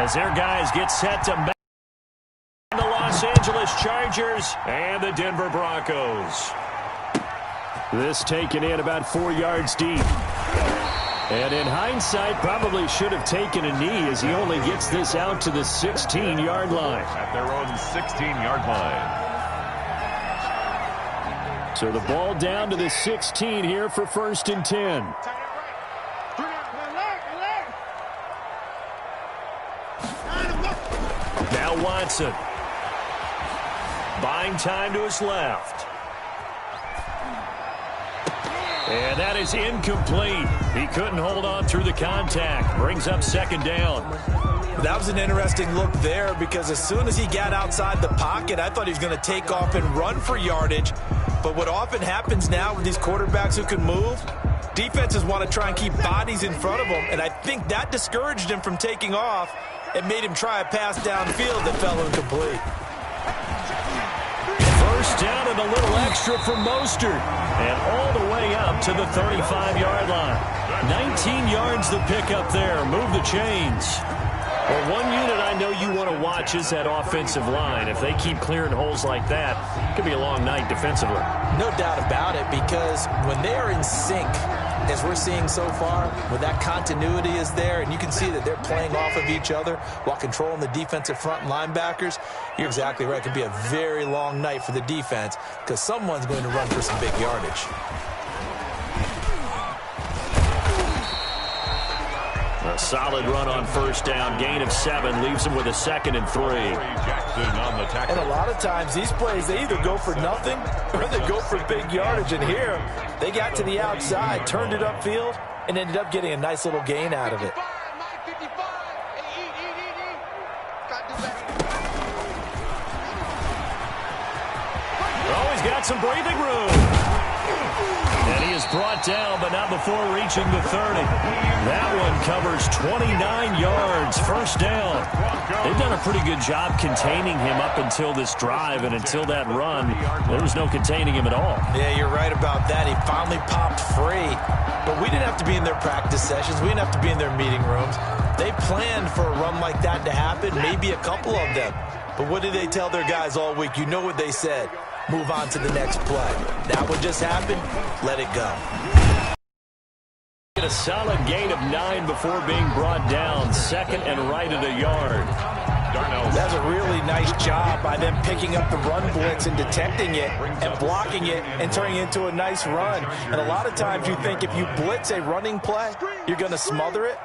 as their guys get set to match the Los Angeles Chargers and the Denver Broncos. This taken in about 4 yards deep. And in hindsight, probably should have taken a knee as he only gets this out to the 16-yard line. At their own 16-yard line. So the ball down to the 16 here for 1st and 10. Now Watson. Buying time to his left. And that is incomplete. He couldn't hold on through the contact. Brings up 2nd down. That was an interesting look there because as soon as he got outside the pocket, I thought he was going to take off and run for yardage. But what often happens now with these quarterbacks who can move, defenses want to try and keep bodies in front of them. And I think that discouraged him from taking off and made him try a pass downfield that fell incomplete. 1st down and a little extra for Mostert. And all the way up to the 35-yard line. 19 yards the pick up there. Move the chains. Well, one unit I know you want to watch is that offensive line. If they keep clearing holes like that, it could be a long night defensively. No doubt about it, because when they're in sync, as we're seeing so far, when that continuity is there, and you can see that they're playing off of each other while controlling the defensive front linebackers, you're exactly right. It could be a very long night for the defense because someone's going to run for some big yardage. A solid run on 1st down. Gain of 7 leaves him with a 2nd and 3. And a lot of times these plays, they either go for nothing or they go for big yardage. And here, they got to the outside, turned it upfield, and ended up getting a nice little gain out of it. Oh, he's got some breathing room. And he is brought down, but not before reaching the 30. That one covers 29 yards. 1st down. They've done a pretty good job containing him up until this drive, and until that run, there was no containing him at all. Yeah, you're right about that. He finally popped free. But we didn't have to be in their practice sessions. We didn't have to be in their meeting rooms. They planned for a run like that to happen, maybe a couple of them. But what did they tell their guys all week? You know what they said. Move on to the next play. That one just happened. Let it go. Get a solid gain of 9 before being brought down. 2nd and right at a yard. That's a really nice job by them picking up the run blitz and detecting it and blocking it and turning it into a nice run. And a lot of times you think if you blitz a running play, you're going to smother it.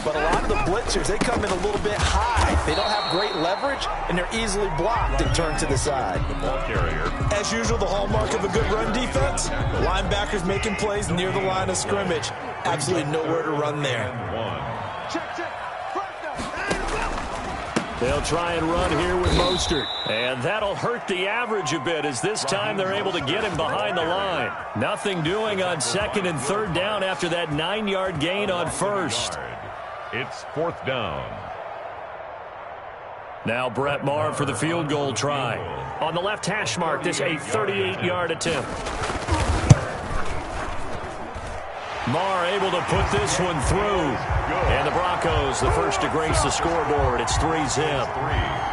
But a lot of the blitzers, they come in a little bit high. They don't have great leverage, and they're easily blocked and turned to the side. The ball carrier. As usual, the hallmark of a good run defense, linebackers making plays near the line of scrimmage. Absolutely nowhere to run there. They'll try and run here with Mostert. And that'll hurt the average a bit as this time they're able to get him behind the line. Nothing doing on 2nd and 3rd down after that 9-yard gain on 1st. It's 4th down. Now Brett Maher for the field goal try. On the left hash mark, this a 38-yard attempt. Maher able to put this one through. And the Broncos, the first to grace the scoreboard. It's 3-zip.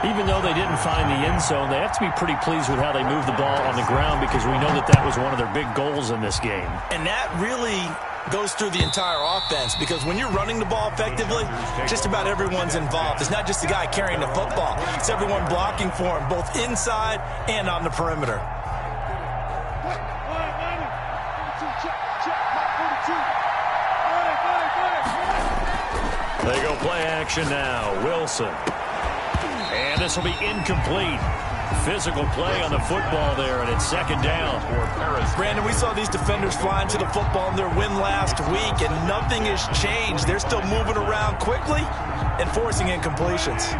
Even though they didn't find the end zone, they have to be pretty pleased with how they moved the ball on the ground because we know that that was one of their big goals in this game. And that really goes through the entire offense because when you're running the ball effectively, just about everyone's involved. It's not just the guy carrying the football. It's everyone blocking for him, both inside and on the perimeter. They go play action now. Wilson. And this will be incomplete. Physical play on the football there, and it's 2nd down. Brandon, we saw these defenders flying to the football in their win last week, and nothing has changed. They're still moving around quickly and forcing incompletions.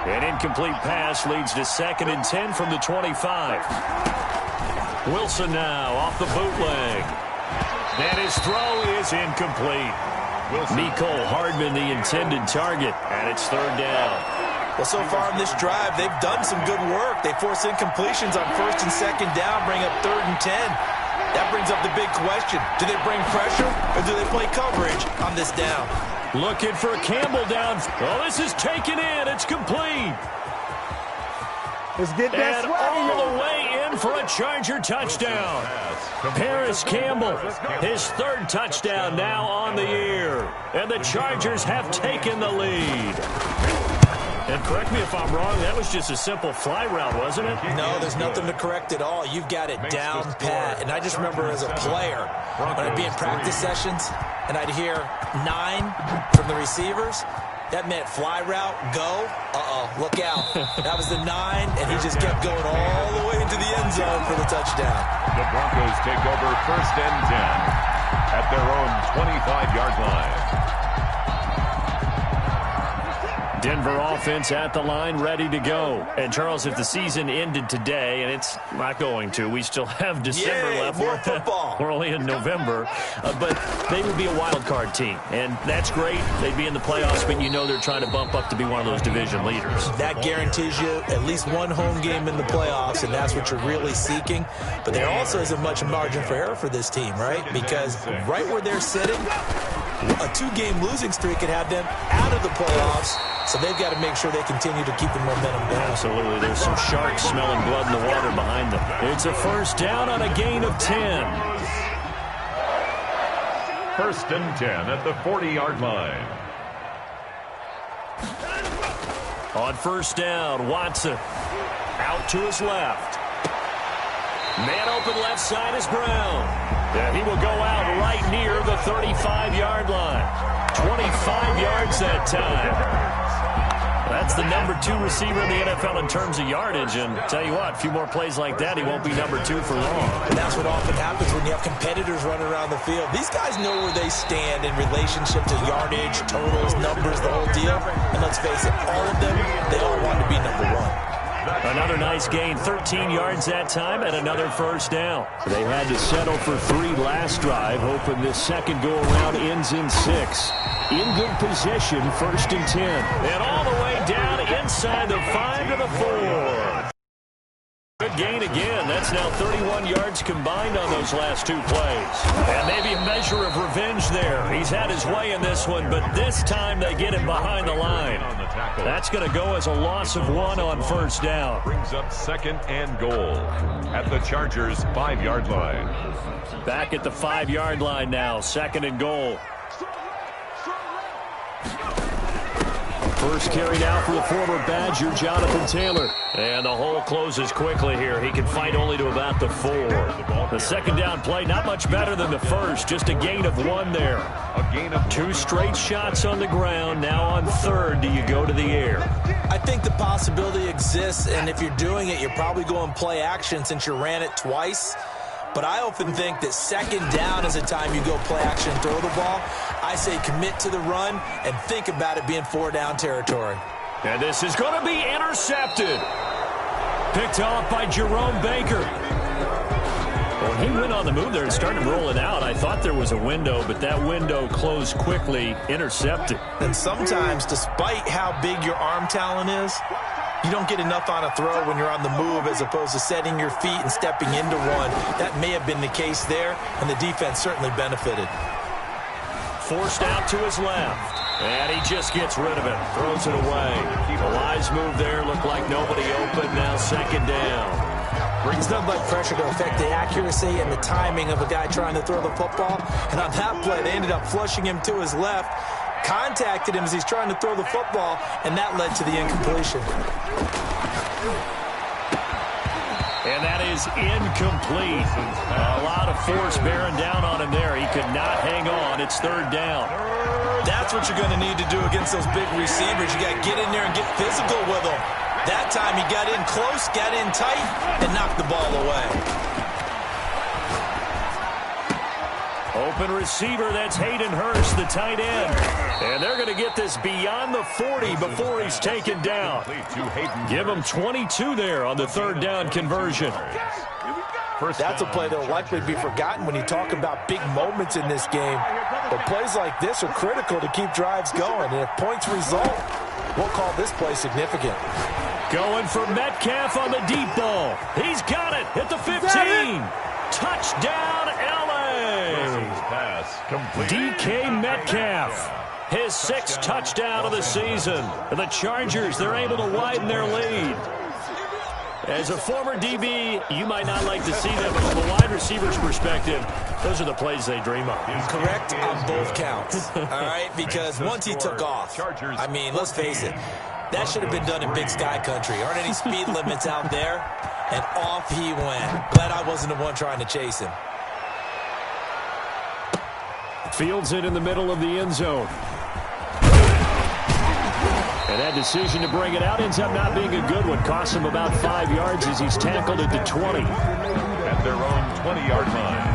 An incomplete pass leads to 2nd and 10 from the 25. Wilson now off the bootleg. And his throw is incomplete. Mecole Hardman, the intended target, and it's 3rd down. Well, so far in this drive, they've done some good work. They force incompletions on 1st and 2nd down, bring up 3rd and 10. That brings up the big question. Do they bring pressure or do they play coverage on this down? Looking for Campbell down. Oh, this is taken in. It's complete. Let's get that and swag. all the way in for a Charger touchdown. Paris Campbell, his third touchdown now on the year. And the Chargers have taken the lead. And correct me if I'm wrong, that was just a simple fly route, wasn't it? No, there's nothing to correct at all. You've got it down pat. And I just remember as a player, when I'd be in practice sessions, and I'd hear 9 from the receivers, that meant fly route, go, look out. That was the 9, and he just kept going all the way into the end zone for the touchdown. The Broncos take over 1st and 10 at their own 25-yard line. Denver offense at the line, ready to go. And, Charles, if the season ended today, and it's not going to, we still have December left. More football. We're only in November. But they would be a wild card team. And that's great. They'd be in the playoffs, but you know they're trying to bump up to be one of those division leaders. That guarantees you at least one home game in the playoffs, and that's what you're really seeking. But there also isn't much margin for error for this team, right? Because right where they're sitting, a 2-game losing streak could have them out of the playoffs. So they've got to make sure they continue to keep the momentum down. Absolutely. There's some sharks smelling blood in the water behind them. It's a first down on a gain of 10. 1st and 10 at the 40-yard line. On first down, Watson out to his left. Man open left side is Brown. And he will go out right near the 35-yard line. 25 yards that time. That's the number 2 receiver in the NFL in terms of yardage. And tell you what, a few more plays like that, he won't be number 2 for long. And that's what often happens when you have competitors running around the field. These guys know where they stand in relationship to yardage, totals, numbers, the whole deal. And let's face it, all of them, they all want to be number 1. Another nice gain, 13 yards that time, and another first down. They had to settle for 3 last drive, hoping this second go-around ends in 6. In good position, 1st and 10. And all the way down inside the 5 to the 4. Good gain again. That's now 31 yards combined on those last 2 plays. And maybe a measure of revenge there. He's had his way in this one, but this time they get him behind the line. That's going to go as a loss of 1 on first down. Brings up 2nd and goal at the Chargers' 5-yard line. Back at the 5-yard line now, 2nd and goal. First carry now for the former Badger, Jonathan Taylor. And the hole closes quickly here. He can fight only to about the 4. The second down play, not much better than the first. Just a gain of 1 there. A gain of 2 straight shots on the ground. Now on 3rd, do you go to the air? I think the possibility exists, and if you're doing it, you're probably going play action since you ran it twice. But I often think that 2nd down is the time you go play action and throw the ball. I say commit to the run and think about it being 4-down territory. And this is going to be intercepted. Picked off by Jerome Baker. When he went on the move there and started rolling out, I thought there was a window, but that window closed quickly, intercepted. And sometimes, despite how big your arm talent is, you don't get enough on a throw when you're on the move as opposed to setting your feet and stepping into one. That may have been the case there, and the defense certainly benefited. Forced out to his left. And he just gets rid of it. Throws it away. A wise move there. Looked like nobody open. Now 2nd down. Brings nothing but pressure to affect the accuracy and the timing of a guy trying to throw the football. And on that play, they ended up flushing him to his left. Contacted him as he's trying to throw the football, and that led to the incompletion. And that is incomplete. A lot of force bearing down on him there. He could not hang on. It's 3rd down. That's what you're going to need to do against those big receivers. You got to get in there and get physical with them. That time he got in close, got in tight, and knocked the ball away. Open receiver, that's Hayden Hurst, the tight end. And they're going to get this beyond the 40 before he's taken down. Give him 22 there on the 3rd down conversion. That's a play that will likely be forgotten when you talk about big moments in this game. But plays like this are critical to keep drives going. And if points result, we'll call this play significant. Going for Metcalf on the deep ball. He's got it at the 15. Touchdown, L.A. Pass complete. DK Metcalf. his 6th touchdown of the season. The Chargers, they're able to widen their lead. As a former DB, you might not like to see that, but from a wide receiver's perspective, those are the plays they dream of. Correct on both counts, all right? Because once he took off, I mean, let's face it, that should have been done in Big Sky Country. Aren't any speed limits out there? And off he went. Glad I wasn't the one trying to chase him. Fields it in the middle of the end zone. And that decision to bring it out ends up not being a good one. Costs him about 5 yards as he's tackled at the 20. At their own 20-yard line.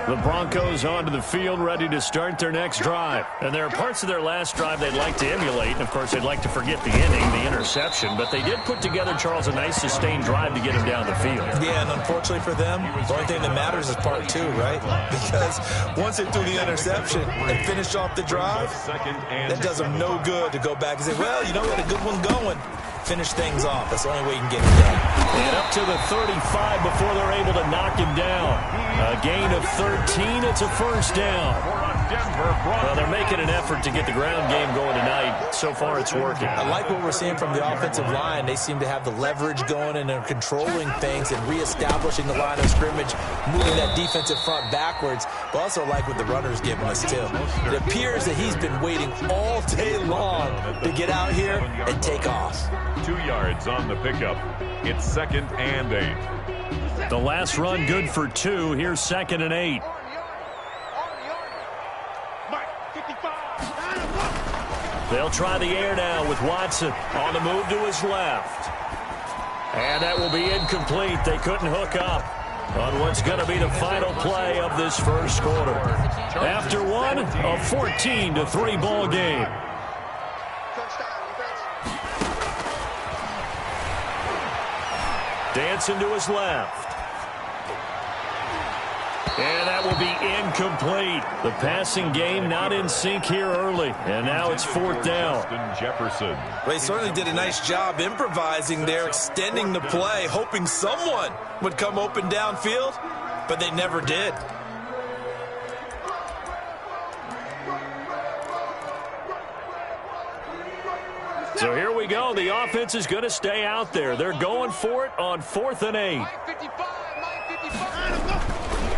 The Broncos onto the field, ready to start their next drive. And there are parts of their last drive they'd like to emulate. And, of course, they'd like to forget the ending, the interception. But they did put together, Charles, a nice sustained drive to get him down the field. Yeah, and unfortunately for them, the only thing that matters is part 2, right? Because once they threw the interception and finished off the drive, that does them no good to go back and say, well, you know what, a good one going. Finish things off. That's the only way you can get it done. And up to the 35 before they're able to knock him down. A gain of 13. It's a first down. Well, they're making an effort to get the ground game going tonight. So far, it's working. I like what we're seeing from the offensive line. They seem to have the leverage going, and they're controlling things and reestablishing the line of scrimmage, moving that defensive front backwards. But also like what the runner's giving us, too. It appears that he's been waiting all day long to get out here and take off. 2 yards on the pickup. It's 2nd and 8. The last run good for 2. Here's 2nd and 8. They'll try the air now with Watson on the move to his left. And that will be incomplete. They couldn't hook up on what's going to be the final play of this first quarter. After one, a 14-3 ball game. Dancing to his left. And that will be incomplete. The passing game not in sync here early. And now it's 4th down. Jefferson. Well, they certainly did a nice job improvising there, extending the play, hoping someone would come open downfield, but they never did. So here we go. The offense is going to stay out there. They're going for it on 4th and 8.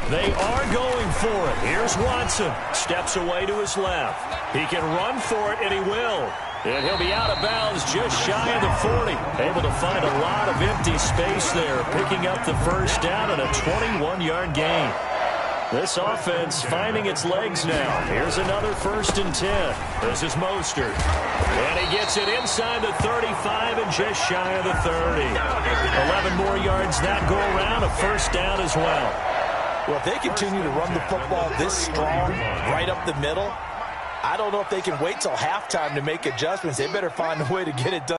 They are going for it. Here's Watson. Steps away to his left. He can run for it, and he will. And he'll be out of bounds just shy of the 40. Able to find a lot of empty space there, picking up the first down and a 21-yard gain. This offense finding its legs now. Here's another 1st and 10. This is Mostert. And he gets it inside the 35 and just shy of the 30. 11 more yards that go around, a first down as well. Well, if they continue to run the football this strong, right up the middle, I don't know if they can wait till halftime to make adjustments. They better find a way to get it done.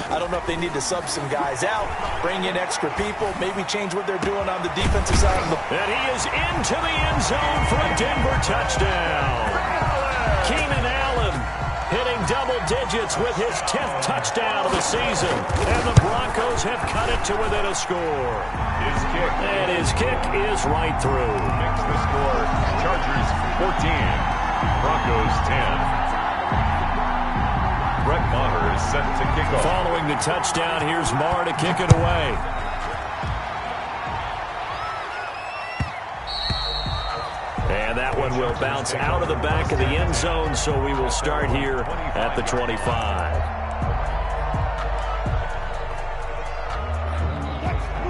I don't know if they need to sub some guys out, bring in extra people, maybe change what they're doing on the defensive side of the ball. And he is into the end zone for a Denver touchdown. Keenan Allen hitting double digits with his 10th touchdown of the season. And the Broncos have cut it to within a score. And his kick is right through. Makes the score. Chargers 14. Broncos 10. Brett Maher is set to kick off. Following the touchdown, here's Maher to kick it away. And that one will bounce out of the back of the end zone, so we will start here at the 25.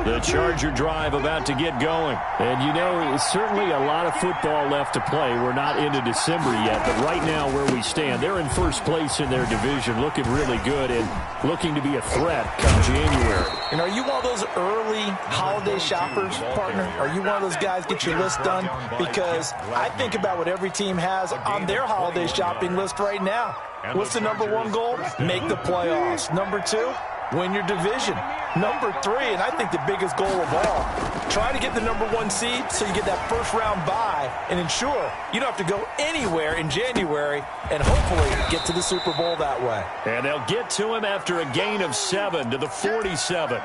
The Charger drive about to get going. And, you know, certainly a lot of football left to play. We're not into December yet, but right now where we stand, they're in first place in their division, looking really good and looking to be a threat come January. And are you one of those early holiday shoppers, partner? Are you one of those guys get your list done? Because I think about what every team has on their holiday shopping list right now. What's the number 1 goal? Make the playoffs. Number 2? Win your division. Number 3, and I think the biggest goal of all, try to get the number 1 seed so you get that first-round bye and ensure you don't have to go anywhere in January and hopefully get to the Super Bowl that way. And they'll get to him after a gain of 7 to the 47.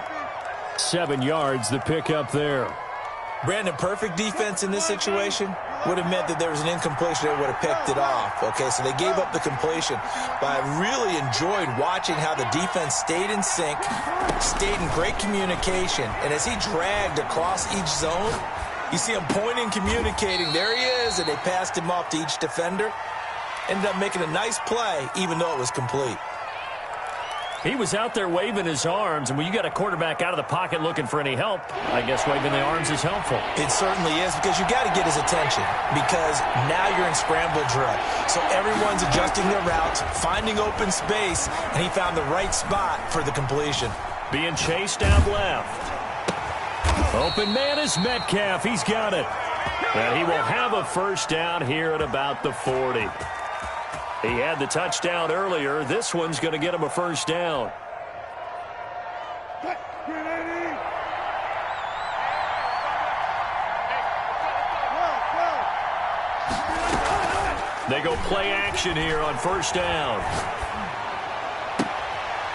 7 yards, the pickup there. Brandon, perfect defense in this situation would have meant that there was an incompletion that would have picked it off. Okay, so they gave up the completion. But I really enjoyed watching how the defense stayed in sync, stayed in great communication. And as he dragged across each zone, you see him pointing, communicating. There he is, and they passed him off to each defender. Ended up making a nice play, even though it was complete. He was out there waving his arms, and when you got a quarterback out of the pocket looking for any help, I guess waving the arms is helpful. It certainly is, because you got to get his attention, because now you're in scramble drill. So everyone's adjusting their routes, finding open space, and he found the right spot for the completion. Being chased out left. Open man is Metcalf. He's got it. And he will have a first down here at about the 40. He had the touchdown earlier. This one's going to get him a first down. They go play action here on first down.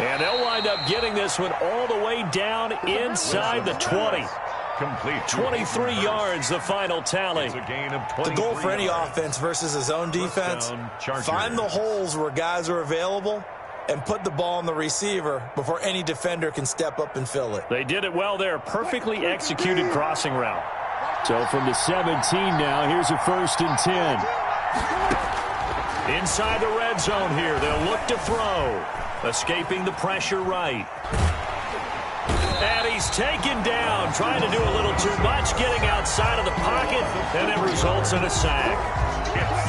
And they'll wind up getting this one all the way down inside the 20. Complete. 23 yards, the final tally. It's a gain of 23 The goal for any yards. offense versus his own defense, find the holes where guys are available and put the ball on the receiver before any defender can step up and fill it. They did it well there. Perfectly executed crossing route. So from the 17 now, here's a 1st and 10. Inside the red zone here, they'll look to throw. Escaping the pressure right. And he's taken down, trying to do a little too much, getting outside of the pocket, and it results in a sack.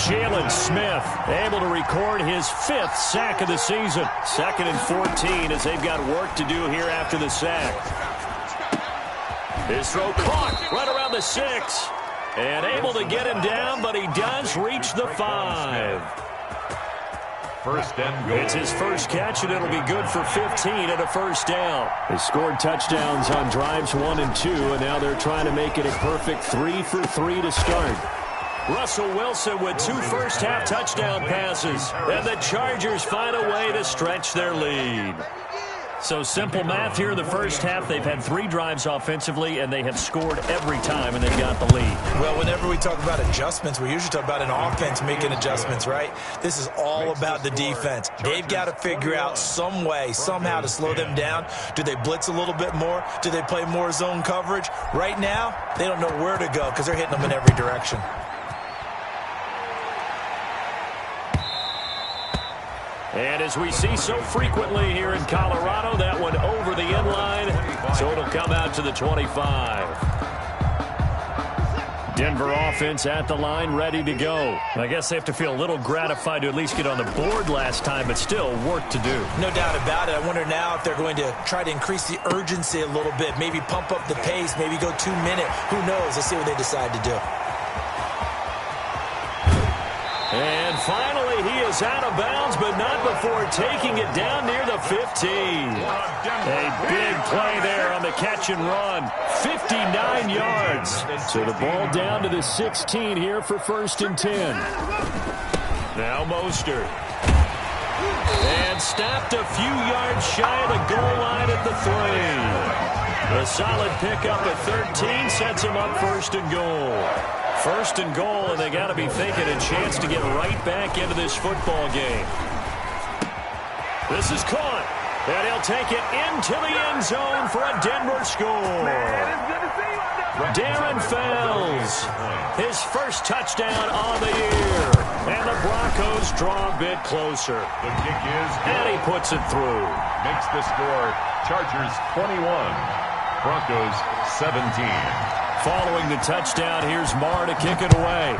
Jalen Smith able to record his 5th sack of the season. 2nd and 14 as they've got work to do here after the sack. His throw caught right around the 6. And able to get him down, but he does reach the 5. First and goal. It's his first catch, and it'll be good for 15 and a first down. They scored touchdowns on drives 1 and 2, and now they're trying to make it a perfect 3 for 3 to start. Russell Wilson with 2 first-half touchdown passes, and the Chargers find a way to stretch their lead. So simple math here in the first half. They've had 3 drives offensively, and they have scored every time, and they've got the lead. Well, whenever we talk about adjustments, we usually talk about an offense making adjustments, right? This is all about the defense. They've got to figure out some way, somehow to slow them down. Do they blitz a little bit more? Do they play more zone coverage? Right now, they don't know where to go because they're hitting them in every direction. And as we see so frequently here in Colorado, that one over the end line, so it'll come out to the 25. Denver offense at the line, ready to go. I guess they have to feel a little gratified to at least get on the board last time, but still work to do. No doubt about it. I wonder now if they're going to try to increase the urgency a little bit, maybe pump up the pace, maybe go 2-minute. Who knows? Let's see what they decide to do. And finally, he is out of bounds, but not before taking it down near the 15. A big play there on the catch and run. 59 yards. So the ball down to the 16 here for 1st and 10. Now Mostert. And stopped a few yards shy of the goal line at the 3. A solid pickup at 13 sets him up 1st and goal. 1st and goal, and they got to be thinking a chance to get right back into this football game. This is caught, and he'll take it into the end zone for a Denver score. Darren Fells, his first touchdown on the year, and the Broncos draw a bit closer. The kick is good. And he puts it through. Makes the score Chargers 21, Broncos 17. Following the touchdown, here's Marr to kick it away.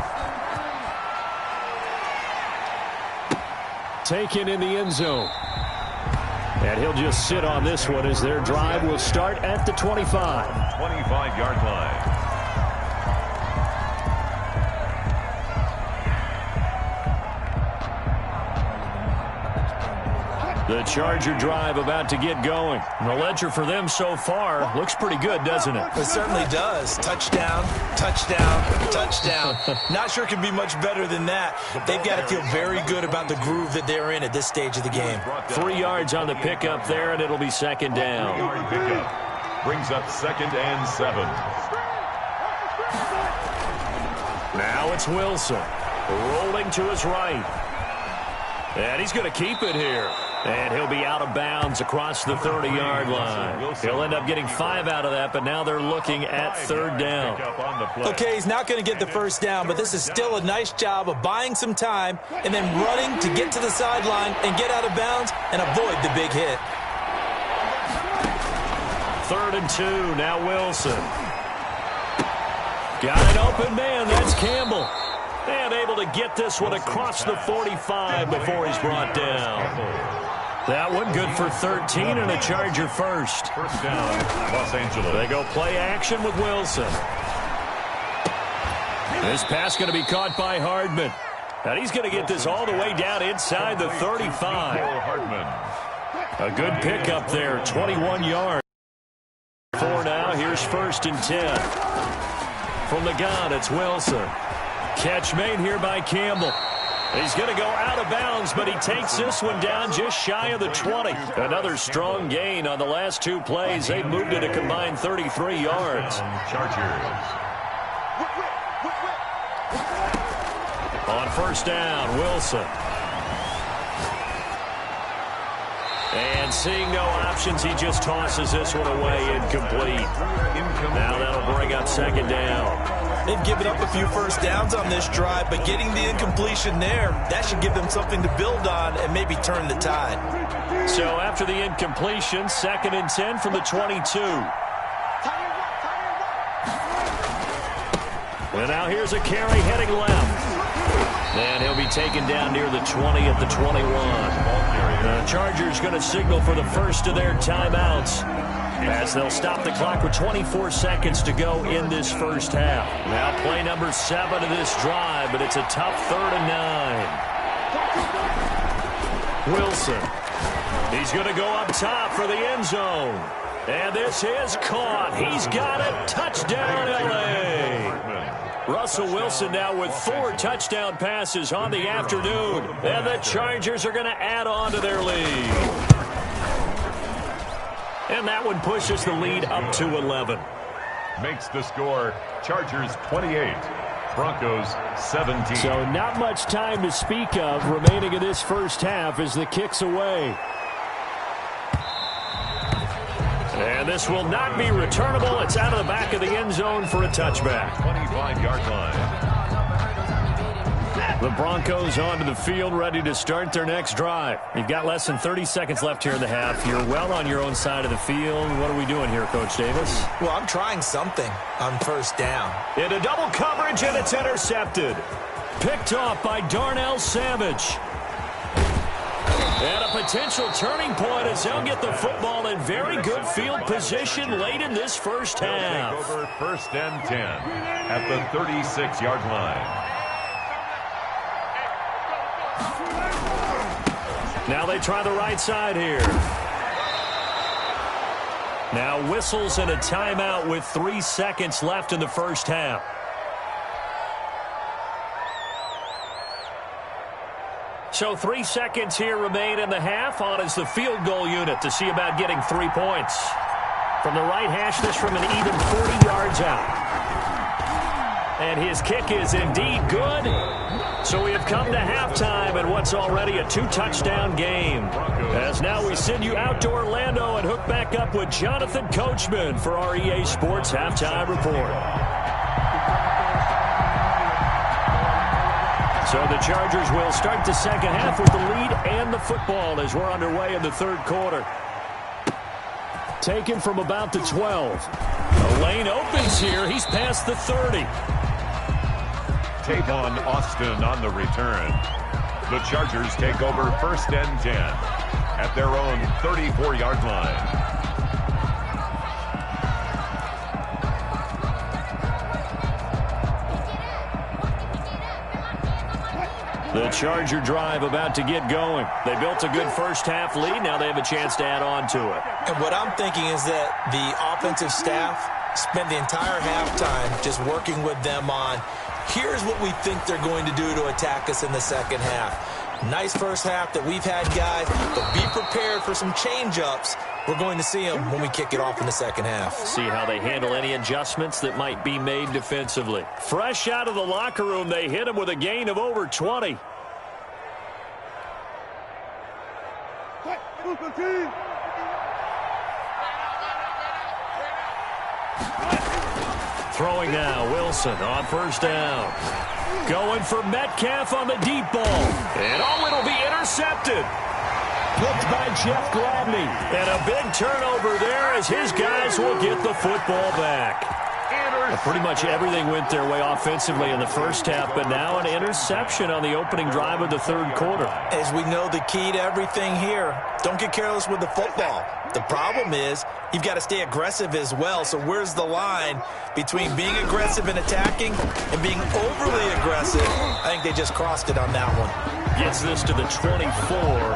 Taken in the end zone. And he'll just sit on this one as their drive will start at the 25. 25-yard line. The Charger drive about to get going. And the ledger for them so far looks pretty good, doesn't it? It certainly does. Touchdown, touchdown, touchdown. Not sure it can be much better than that. They've got to feel very good about the groove that they're in at this stage of the game. 3 yards on the pickup there, and it'll be 2nd down. Pickup brings up 2nd and 7. Now it's Wilson. Rolling to his right. And he's going to keep it here. And he'll be out of bounds across the 30-yard line. He'll end up getting 5 out of that, but now they're looking at 3rd down. Okay, he's not going to get the 1st down, but this is still a nice job of buying some time and then running to get to the sideline and get out of bounds and avoid the big hit. 3rd and 2, now Wilson. Got an open man, that's Campbell. And able to get this one across the 45 before he's brought down. That one good for 13 and a Charger first. 1st down, Los Angeles. They go play action with Wilson. This pass going to be caught by Hardman. And he's going to get this all the way down inside the 35. A good pickup there, 21 yards. 4 now, here's 1st and 10. From the gun, it's Wilson. Catch made here by Campbell. He's going to go out of bounds, but he takes this one down just shy of the 20. Another strong gain on the last 2 plays. They've moved it a combined 33 yards. Chargers. On 1st down, Wilson. And seeing no options, he just tosses this one away incomplete. Now that'll bring up 2nd down. They've given up a few 1st downs on this drive, but getting the incompletion there, that should give them something to build on and maybe turn the tide. So after the incompletion, 2nd and 10 from the 22. And now here's a carry heading left. And he'll be taken down near the 20 at the 21. The Chargers going to signal for the first of their timeouts, as they'll stop the clock with 24 seconds to go in this 1st half. Now play number 7 of this drive, but it's a tough 3rd and 9. Wilson. He's going to go up top for the end zone. And this is caught. He's got it. Touchdown, L.A. Russell Wilson now with 4 touchdown passes on the afternoon. And the Chargers are going to add on to their lead. And that one pushes the lead up to 11. Makes the score Chargers 28, Broncos 17. So not much time to speak of remaining in this 1st half as the kick's away. And this will not be returnable. It's out of the back of the end zone for a touchback. 25-yard line. The Broncos onto the field, ready to start their next drive. You've got less than 30 seconds left here in the half. You're well on your own side of the field. What are we doing here, Coach Davis? Well, I'm trying something on 1st down. Into double coverage, and it's intercepted. Picked off by Darnell Savage. And a potential turning point as they'll get the football in very good field position late in this 1st half. Take over 1st and 10 at the 36-yard line. Now they try the right side here. Now whistles and a timeout with 3 seconds left in the 1st half. So 3 seconds here remain in the half. On is the field goal unit to see about getting 3 points. From the right hash, this from an even 40 yards out. And his kick is indeed good. So we have come to halftime in what's already a 2-touchdown game. As now we send you out to Orlando and hook back up with Jonathan Coachman for our EA Sports Halftime Report. So the Chargers will start the 2nd half with the lead and the football as we're underway in the 3rd quarter. Taken from about the 12. The lane opens here. He's past the 30. Tavon Austin on the return. The Chargers take over 1st and 10 at their own 34-yard line. The Charger drive about to get going. They built a good 1st half lead. Now they have a chance to add on to it. And what I'm thinking is that the offensive staff spent the entire halftime just working with them on, here's what we think they're going to do to attack us in the 2nd half. Nice 1st half that we've had, guys, but be prepared for some change-ups We're going to see him when we kick it off in the second half. See how they handle any adjustments that might be made defensively. Fresh out of the locker room, they hit him with a gain of over 20. Throwing now, Wilson on first down. Going for Metcalf on the deep ball. And it'll be intercepted. Picked by Jeff Gladney. And a big turnover there as his guys will get the football back. Pretty much everything went their way offensively in the first half, but now an interception on the opening drive of the third quarter. As we know, the key to everything here, don't get careless with the football. The problem is you've got to stay aggressive as well. So where's the line between being aggressive and attacking and being overly aggressive? I think they just crossed it on that one. Gets this to the 24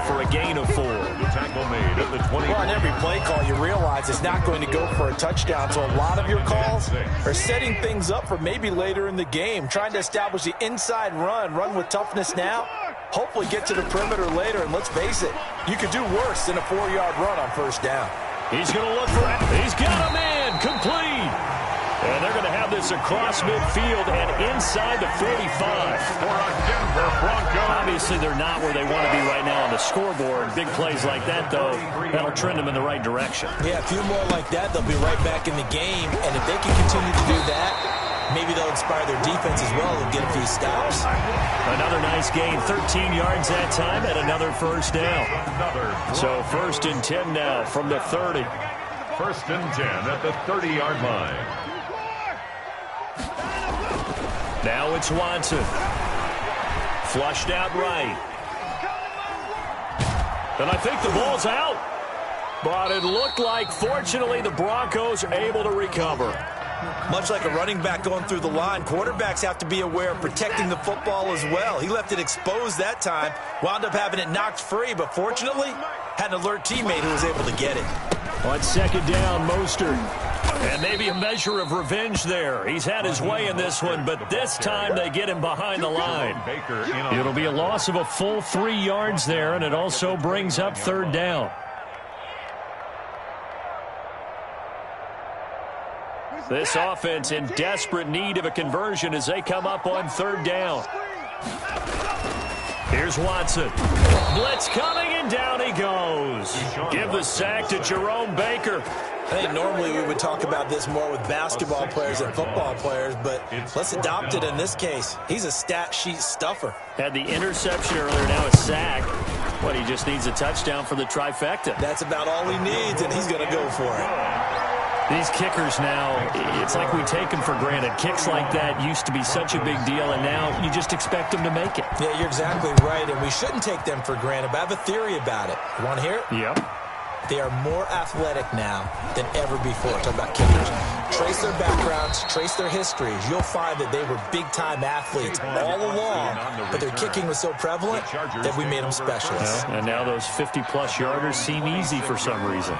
for a gain of 4. The tackle made at the 20. Well, on every play call, you realize it's not going to go for a touchdown. So a lot of your calls are setting things up for maybe later in the game, trying to establish the inside run with toughness now, hopefully get to the perimeter later. And let's face it, you could do worse than a 4-yard run on first down. He's going to look for it. He's got a man complete. And they're going to have this across midfield and inside the 45. For a Denver Broncos. Obviously, they're not where they want to be right now on the scoreboard. Big plays like that, though, that'll trend them in the right direction. Yeah, a few more like that, they'll be right back in the game. And if they can continue to do that, maybe they'll inspire their defense as well and get a few stops. Another nice gain, 13 yards that time, and another first down. So 1st and 10 now from the 30. 1st and 10 at the 30-yard line. Now it's Watson. Flushed out right. And I think the ball's out. But it looked like, fortunately, the Broncos are able to recover. Much like a running back going through the line, quarterbacks have to be aware of protecting the football as well. He left it exposed that time, wound up having it knocked free, but fortunately, had an alert teammate who was able to get it. On 2nd down, Mostert. And maybe a measure of revenge there. He's had his way in this one, but this time they get him behind the line. It'll be a loss of a full 3 yards there, and it also brings up 3rd down. This offense in desperate need of a conversion as they come up on 3rd down. Here's Watson. Blitz coming, and down he goes. Give the sack to Jerome Baker. I think normally we would talk about this more with basketball players and football players, but let's adopt it in this case. He's a stat sheet stuffer. Had the interception earlier, now a sack. What, he just needs a touchdown for the trifecta. That's about all he needs, and he's going to go for it. These kickers now, it's like we take them for granted. Kicks like that used to be such a big deal, and now you just expect them to make it. Yeah, you're exactly right, and we shouldn't take them for granted, but I have a theory about it. You want to hear it? Yep. They are more athletic now than ever before. Talk about kickers. Trace their backgrounds, trace their histories. You'll find that they were big-time athletes all along, but their kicking was so prevalent that we made them specialists. Well, and now those 50-plus yarders seem easy for some reason.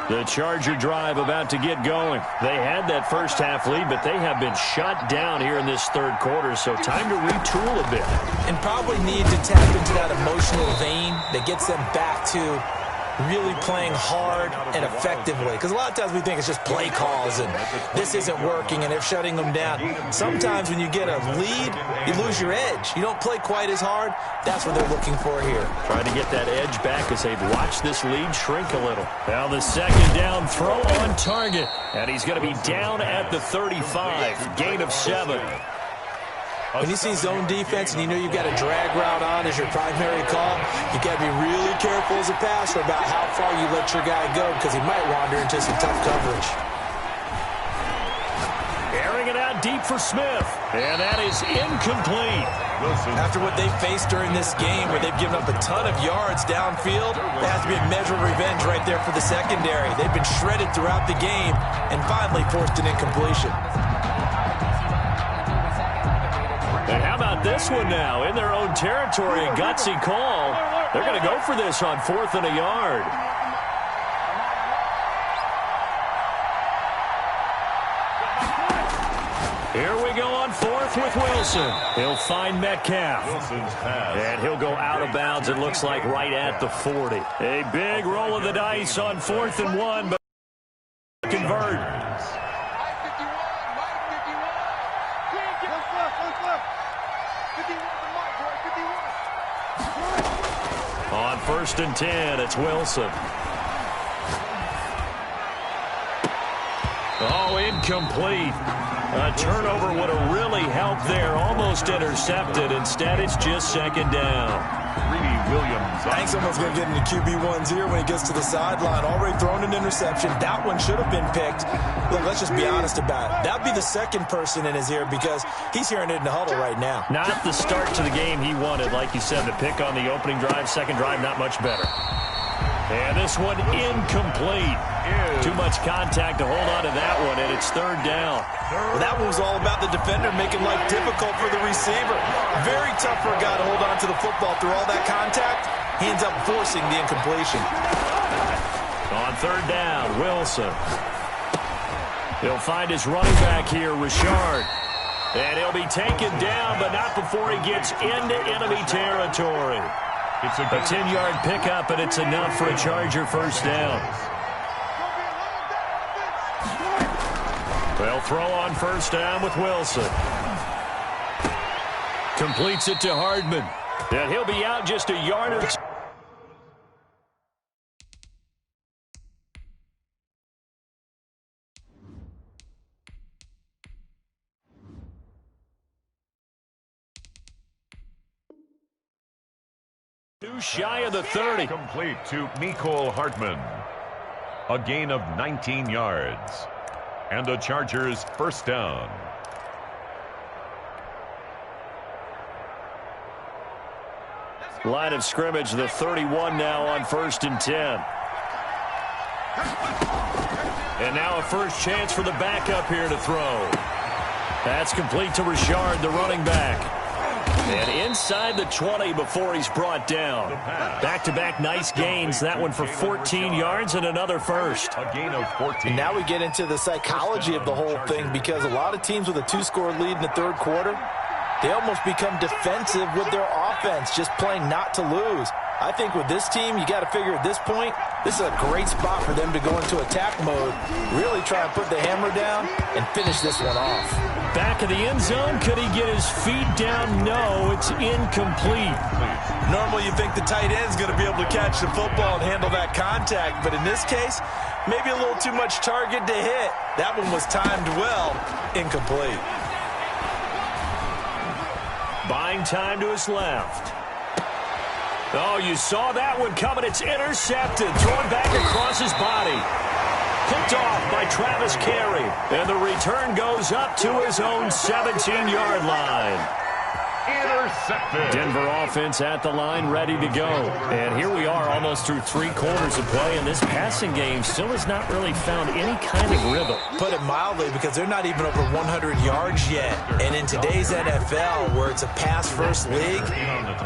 The Charger drive about to get going. They had that first half lead, but they have been shut down here in this third quarter, so time to retool a bit. And probably need to tap into that emotional vein that gets them back to really playing hard and effectively. Because a lot of times we think it's just play calls and this isn't working and they're shutting them down. Sometimes when you get a lead, you lose your edge. You don't play quite as hard. That's what they're looking for here. Trying to get that edge back as they've watched this lead shrink a little. Now the second down throw on target. And he's going to be down at the 35. Gain of 7. When you see zone defense and you know you've got a drag route on as your primary call, you got to be really careful as a passer about how far you let your guy go because he might wander into some tough coverage. Airing it out deep for Smith. And that is incomplete. After what they faced during this game where they've given up a ton of yards downfield, there has to be a measure of revenge right there for the secondary. They've been shredded throughout the game and finally forced an incompletion. And how about this one now? In their own territory, a gutsy call. They're going to go for this on 4th and a yard. Here we go on 4th fourth with Wilson. He'll find Metcalf. Wilson's pass. And he'll go out of bounds, it looks like, right at the 40. A big roll of the dice on 4th and 1, but convert. On 1st and 10, it's Wilson. Oh, incomplete. A turnover would have really helped there. Almost intercepted. Instead, it's just 2nd down. Williams. I think someone's going to get into QB1's ear when he gets to the sideline. Already thrown an interception. That one should have been picked. Look, let's just be honest about it. That would be the second person in his ear because he's hearing it in the huddle right now. Not the start to the game he wanted. Like you said, the pick on the opening drive, second drive, not much better. And this one incomplete. Too much contact to hold on to that one, and it's 3rd down. Well, that one was all about the defender making life difficult for the receiver. Very tough for a guy to hold on to the football through all that contact. He ends up forcing the incompletion. On 3rd down, Wilson. He'll find his running back here, Richard. And he'll be taken down, but not before he gets into enemy territory. It's a 10-yard pickup, and it's enough for a Charger 1st down. They'll throw on 1st down with Wilson. Completes it to Hardman. And he'll be out just a yard or two. Shy of the 30. Complete to Mecole Hardman. A gain of 19 yards. And the Chargers 1st down. Line of scrimmage, the 31 now on 1st and 10. And now a first chance for the backup here to throw. That's complete to Richard, the running back. And inside the 20 before he's brought down. Back-to-back nice gains. That one for 14 yards and another first. A gain of 14. And now we get into the psychology of the whole thing because a lot of teams with a 2-score lead in the 3rd quarter, they almost become defensive with their offense, just playing not to lose. I think with this team, you got to figure at this point, this is a great spot for them to go into attack mode, really try and put the hammer down and finish this one off. Back of the end zone, could he get his feet down? No, it's incomplete. Normally you think the tight end's going to be able to catch the football and handle that contact, but in this case, maybe a little too much target to hit. That one was timed well, incomplete. Buying time to his left. Oh, you saw that one coming. It's intercepted. Thrown back across his body. Picked off by Travis Carey. And the return goes up to his own 17-yard line. Intercepted. Denver offense at the line, ready to go. And here we are almost through 3 quarters of play, and this passing game still has not really found any kind of rhythm. Put it mildly, because they're not even over 100 yards yet. And in today's NFL, where it's a pass-first league,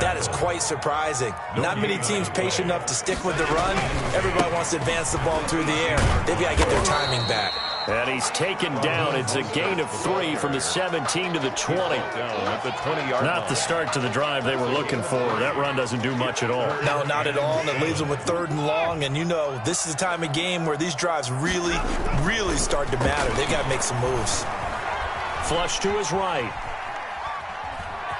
that is quite surprising. Not many teams patient enough to stick with the run. Everybody wants to advance the ball through the air. They've got to get their timing back. And he's taken down. It's a gain of 3 from the 17 to the 20. At the 20-yard Not the start to the drive they were looking for. That run doesn't do much at all. No, not at all, and it leaves them with 3rd and long. And you know, this is the time of game where these drives really, really start to matter. They've got to make some moves. Flush to his right.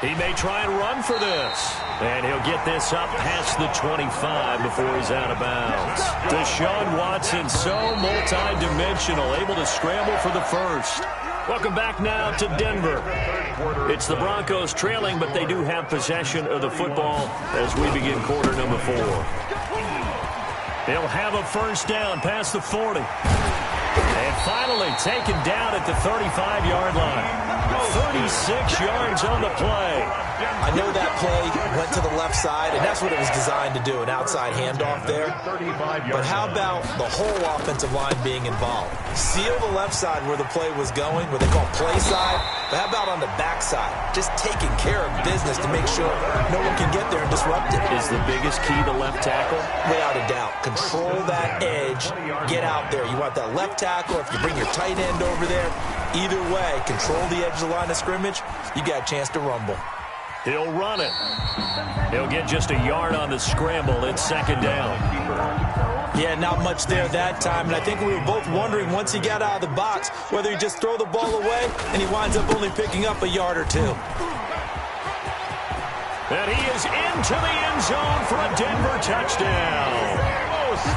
He may try and run for this. And he'll get this up past the 25 before he's out of bounds. Deshaun Watson, so multi-dimensional, able to scramble for the first. Welcome back now to Denver. It's the Broncos trailing, but they do have possession of the football as we begin quarter number 4. They'll have a first down past the 40. And finally taken down at the 35-yard line. 36 yards on the play. I know that play went to the left side, and that's what it was designed to do, an outside handoff there. But how about the whole offensive line being involved? Seal the left side where the play was going, what they call play side. But how about on the back side? Just taking care of business to make sure no one can get there and disrupt it. Is the biggest key the left tackle? Without a doubt. Control that edge. Get out there. You want that left tackle. If you bring your tight end over there, Either way, control the edge of the line of scrimmage, you got a chance to rumble. He'll run it. He'll get just a yard on the scramble. It's second down. Yeah, not much there that time, and I think we were both wondering once he got out of the box whether he'd just throw the ball away, and he winds up only picking up a yard or two. And he is into the end zone for a Denver touchdown.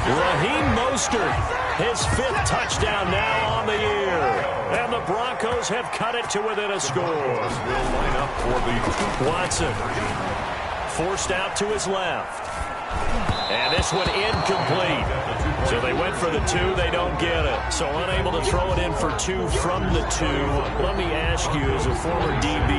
Raheem Mostert, his 5th touchdown now on the year. And the Broncos have cut it to within a score. Watson forced out to his left. And this one incomplete. So they went for the 2. They don't get it. So unable to throw it in for 2 from the 2. Let me ask you, as a former DB,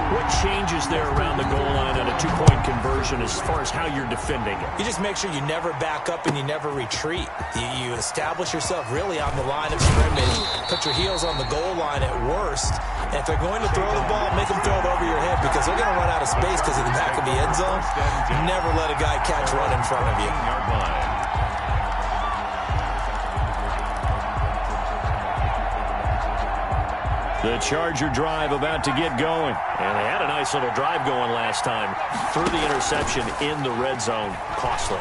what changes there around the goal line on a 2-point conversion as far as how you're defending it? You just make sure you never back up and you never retreat. You establish yourself really on the line of scrimmage, put your heels on the goal line at worst. And if they're going to throw the ball, make them throw it over your head because they're going to run out of space because of the back of the end zone. Never let a guy catch one in front of you. The Charger drive about to get going. And they had a nice little drive going last time. Threw the interception in the red zone. Costly.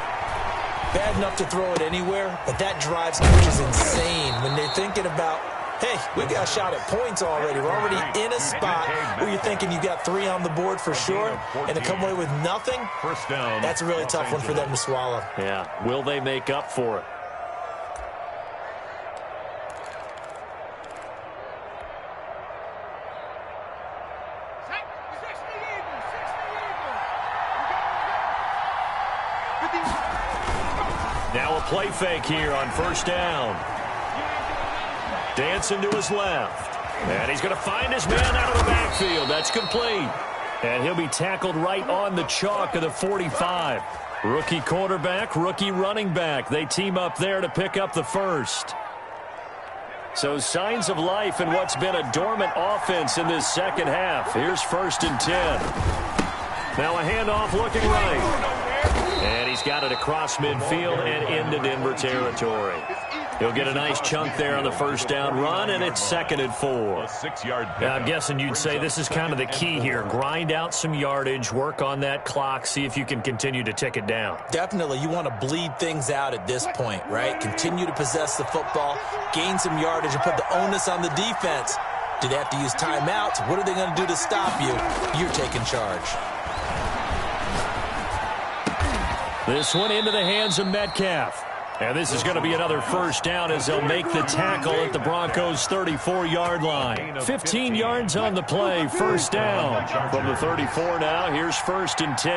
Bad enough to throw it anywhere, but that drive coach is insane when they're thinking about, hey, we got a shot at points already. We're already in a spot where you're thinking you got 3 on the board for sure, and to come away with nothing, that's a really tough one for them to swallow. Yeah, will they make up for it? Now a play fake here on first down. Dancing to his left. And he's going to find his man out of the backfield. That's complete. And he'll be tackled right on the chalk of the 45. Rookie quarterback, rookie running back. They team up there to pick up the first. So signs of life in what's been a dormant offense in this second half. Here's 1st and 10. Now a handoff looking right. And he's got it across midfield and into Denver territory. He'll get a nice chunk there on the first down run, and it's 2nd and 4. Now, I'm guessing you'd say this is kind of the key here. Grind out some yardage, work on that clock, see if you can continue to tick it down. Definitely. You want to bleed things out at this point, right? Continue to possess the football, gain some yardage, and put the onus on the defense. Do they have to use timeouts? What are they going to do to stop you? You're taking charge. This one into the hands of Metcalf. And this is going to be another first down as they'll make the tackle at the Broncos' 34-yard line. 15 yards on the play, first down. From the 34 now, here's 1st and 10.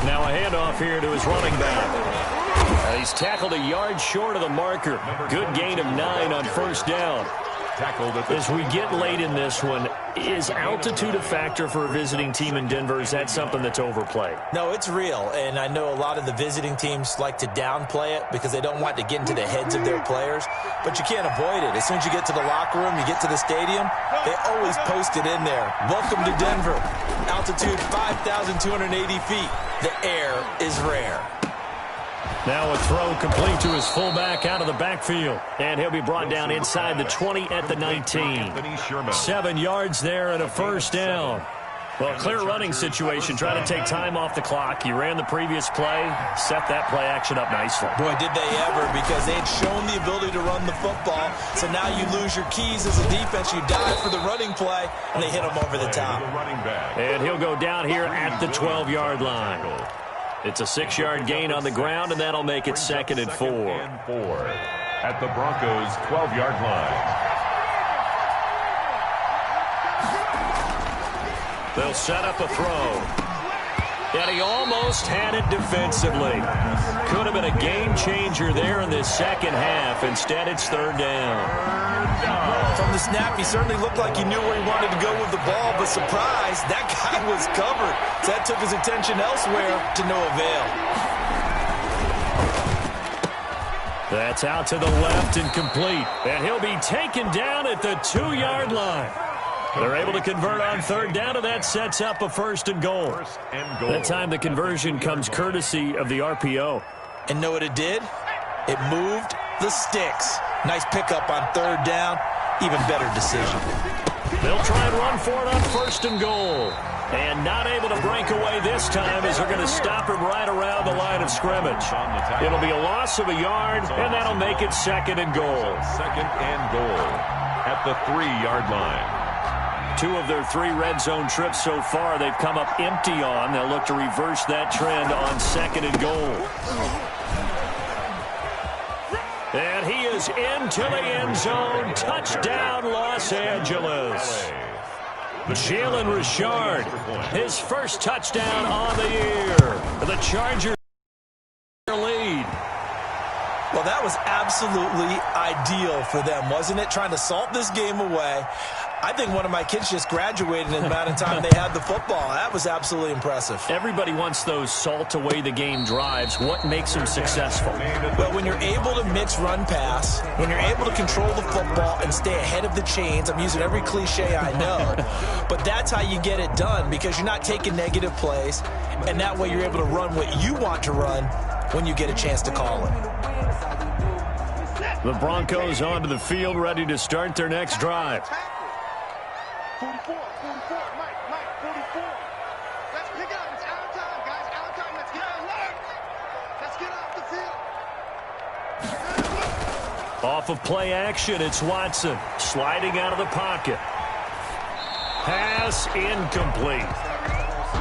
Now a handoff here to his running back. He's tackled a yard short of the marker. Good gain of 9 on first down. As we get late in this one, is altitude a factor for a visiting team in Denver? Is that something that's overplayed? No, it's real, and I know a lot of the visiting teams like to downplay it because they don't want to get into the heads of their players, but you can't avoid it. As soon as you get to the locker room, you get to the stadium, they always post it in there. Welcome to Denver. Altitude 5,280 feet. The air is rare. Now a throw complete to his fullback out of the backfield. And he'll be brought down inside the 20 at the 19. 7 yards there and a first down. Well, clear running situation. Try to take time off the clock. You ran the previous play, set that play action up nicely. Boy, did they ever, because they had shown the ability to run the football. So now you lose your keys as a defense. You dive for the running play, and they hit him over the top. And he'll go down here at the 12-yard line. It's a 6-yard gain on the ground, and that'll make it 2nd and 4. At the Broncos' 12-yard line. They'll set up a throw. And he almost had it defensively. Could have been a game changer there in this second half. Instead, it's 3rd down. From the snap, he certainly looked like he knew where he wanted to go with the ball, but surprise, that guy was covered. So that took his attention elsewhere to no avail. That's out to the left and complete. And he'll be taken down at the 2-yard line. They're able to convert on 3rd down, and that sets up a 1st and goal. That time the conversion comes courtesy of the RPO. And know what it did? It moved the sticks. Nice pickup on third down. Even better decision. They'll try and run for it on first and goal. And not able to break away this time as they're going to stop him right around the line of scrimmage. It'll be a loss of a yard, and that'll make it second and goal. Second and goal at the 3-yard line. 2 of their 3 red zone trips so far they've come up empty on. They'll look to reverse that trend on second and goal. And he is into the end zone. Touchdown, Los Angeles. Jalen Richard, his first touchdown on the year. The Chargers lead. Well, that was absolutely ideal for them, wasn't it? Trying to salt this game away. I think one of my kids just graduated in the amount of time they had the football. That was absolutely impressive. Everybody wants those salt-away-the-game drives. What makes them successful? Well, when you're able to mix run-pass, when you're able to control the football and stay ahead of the chains, I'm using every cliche I know, but that's how you get it done because you're not taking negative plays, and that way you're able to run what you want to run when you get a chance to call it. The Broncos onto the field, ready to start their next drive. 44, Mike, 44. Let's pick it up. It's out of time, guys. Out of time. Let's get out. Let's get off the field. Off of play action, it's Watson sliding out of the pocket. Pass incomplete.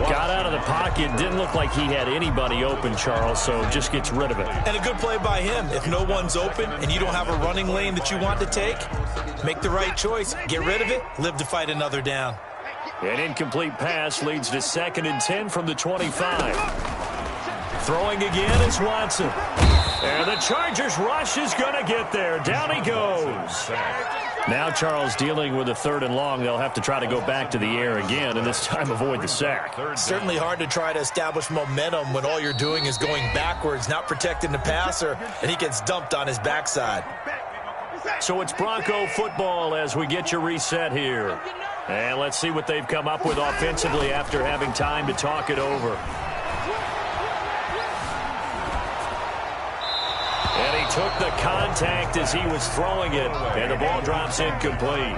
Got out of the pocket. Didn't look like he had anybody open, Charles, so just gets rid of it. And a good play by him. If no one's open and you don't have a running lane that you want to take, make the right choice. Get rid of it. Live to fight another down. An incomplete pass leads to 2nd and 10 from the 25. Throwing again is Watson. And the Chargers rush is going to get there. Down he goes. Now Charles dealing with a 3rd and long. They'll have to try to go back to the air again and this time avoid the sack. Certainly hard to try to establish momentum when all you're doing is going backwards, not protecting the passer, and he gets dumped on his backside. So it's Bronco football as we get your reset here. And let's see what they've come up with offensively after having time to talk it over. And he took the contact as he was throwing it, and the ball drops incomplete.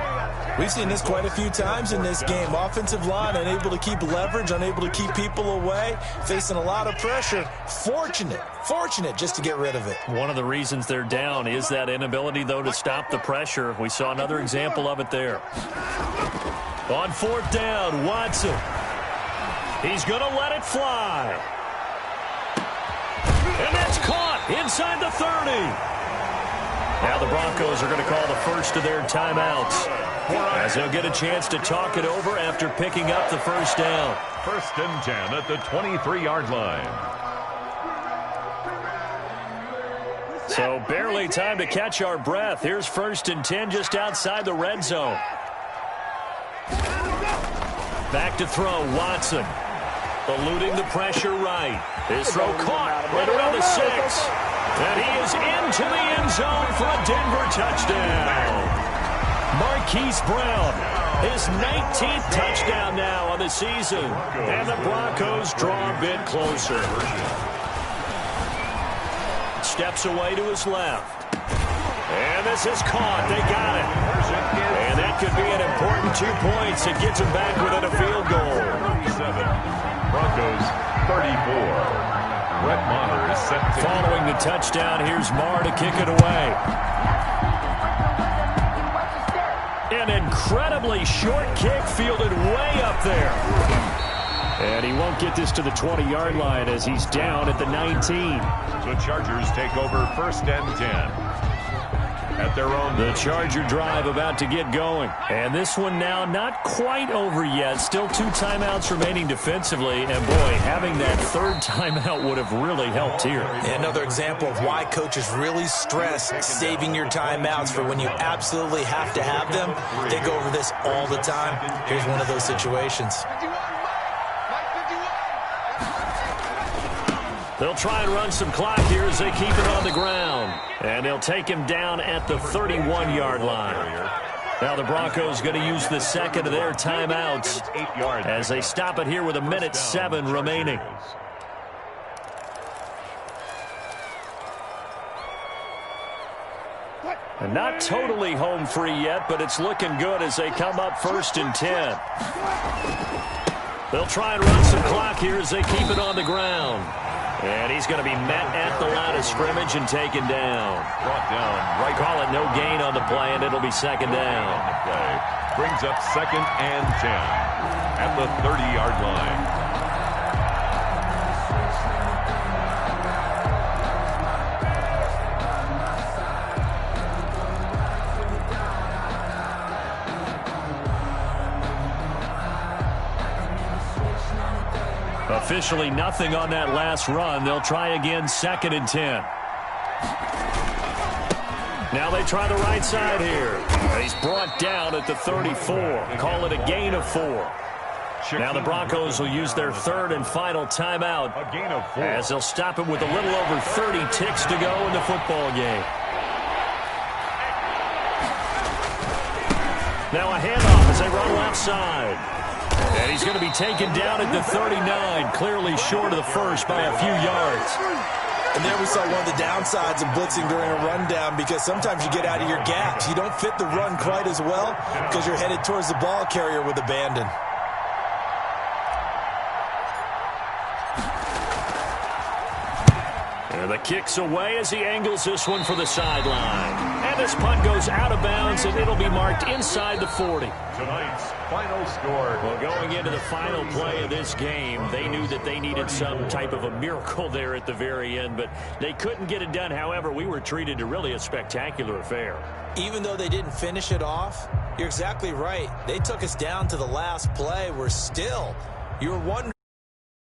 We've seen this quite a few times in this game. Offensive line unable to keep leverage, unable to keep people away, facing a lot of pressure. Fortunate just to get rid of it. One of the reasons they're down is that inability, though, to stop the pressure. We saw another example of it there. On 4th down, Watson. He's going to let it fly. And that's caught inside the 30. Now the Broncos are going to call the first of their timeouts as they'll get a chance to talk it over after picking up the first down. 1st and 10 at the 23-yard line. So barely time to catch our breath. Here's 1st and 10 just outside the red zone. Back to throw, Watson. Eluding the pressure right. His throw caught right around the 6. And he is into the end zone for a Denver touchdown. Marquise Brown, his 19th touchdown now on the season. And the Broncos draw a bit closer. Steps away to his left. And this is caught. They got it. And that could be an important 2 points. It gets them back within a field goal. 37. Broncos 34. Brett Maher is set to... Following the touchdown, here's Maher to kick it away. An incredibly short kick fielded way up there. And he won't get this to the 20-yard line as he's down at the 19. The Chargers take over 1st and 10. At their own. The Charger drive about to get going. And this one now not quite over yet. Still 2 timeouts remaining defensively. And, boy, having that 3rd timeout would have really helped here. Another example of why coaches really stress saving your timeouts for when you absolutely have to have them. They go over this all the time. Here's one of those situations. They'll try and run some clock here as they keep it on the ground. And they'll take him down at the 31-yard line. Now the Broncos going to use the 2nd of their timeouts as they stop it here with 1:07 remaining. And not totally home free yet, but it's looking good as they come up 1st and 10. They'll try and run some clock here as they keep it on the ground. And he's going to be met at the line of scrimmage and taken down. Brought down. Right. Call it no gain on the play, and it'll be 2nd down. On the play. Brings up 2nd and 10 at the 30-yard line. Officially nothing on that last run. They'll try again 2nd and 10. Now they try the right side here. And he's brought down at the 34. Call it a gain of 4. Now the Broncos will use their 3rd and final timeout. A gain of 4. As they'll stop it with a little over 30 ticks to go in the football game. Now a handoff as they run left side. And he's going to be taken down at the 39, clearly short of the first by a few yards. And there we saw one of the downsides of blitzing during a rundown, because sometimes you get out of your gaps. You don't fit the run quite as well because you're headed towards the ball carrier with abandon. And the kick's away as he angles this one for the sideline. And this punt goes out of bounds, and it'll be marked inside the 40. Tonight's final score. Well, going into the final play of this game, they knew that they needed some type of a miracle there at the very end, but they couldn't get it done. However, we were treated to really a spectacular affair. Even though they didn't finish it off, you're exactly right. They took us down to the last play. You're wondering